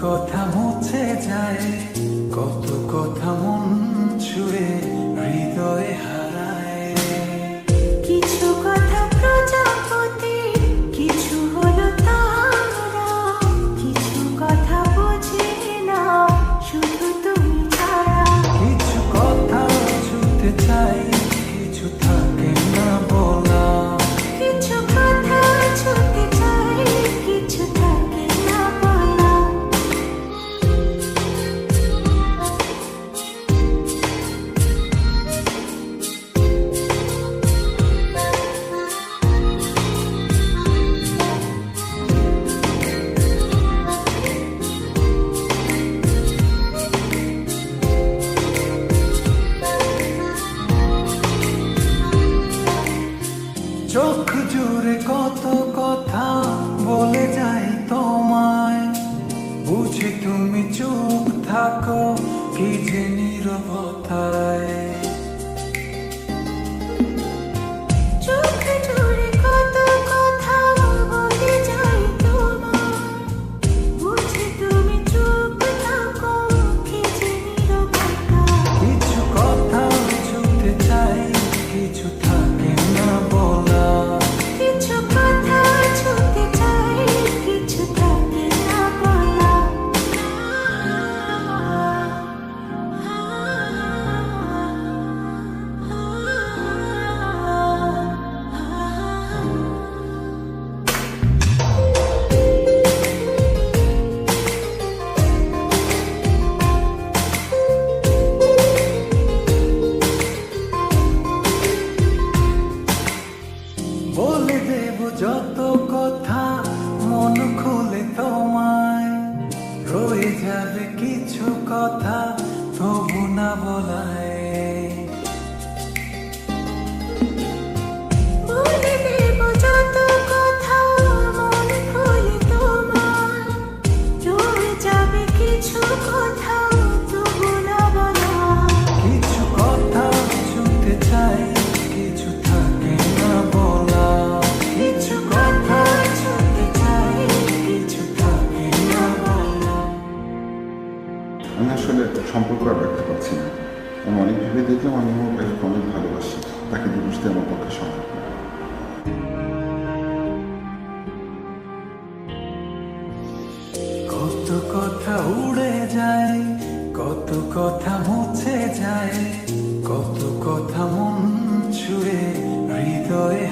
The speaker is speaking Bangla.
কথা মুছে যায়, কত কথা মন ছুঁয়ে হৃদয়ে হারায়। কিছু কথা প্রজাপতি, কিছু হলো তারা, কিছু কথা বুঝি না শুধু তুমি ছাড়া। কিছু কথা ছুঁতে চাই, কিছু থাকে না বলা। কিছু কথা ছুঁতে চাই, কিছু থাকে না বলা। চোখ জুড়ে কত কথা বলে যাই তোমায়, বুঝি তুমি চুপ থাকো কি যে নীরবতায়। চোখ জুড়ে কত কথা বলে যাই তোমায়, বুঝি তুমি চুপ থাকো কি যে নীরবতা। কিছু কথা ছুঁতে চাই, কিছু থাকে না বলা। কিছু কথা ছুঁতে চাই, কিছু থাকে না বলা। বলে দেব যত কথা মন খুলে তোমায়, রয়ে যাবে কিছু কথা তবু না বলায়। বলে দেব যত কথা মন খুলে তোমায়, রয়ে যাবে কিছু কথা তবু না বলা। কিছু কথা শুনতে চাই, কিছু থাকে না বলা। কিছু কথা ছুঁতে চাই, কিছু থাকে না বলা। আমি আসলে সম্পর্ক আর ব্যাখ্যা করছি না। আমি অনেক ভেবে দেখলাম আমি আমার ওকে অনেক ভালোবাসি, তাকে বুঝতে আমার পক্ষে সম্ভব না। কত কথা উড়ে যায়, কত কথা মুছে যায়, কত কথা মন ছুঁয়ে হৃদয়ে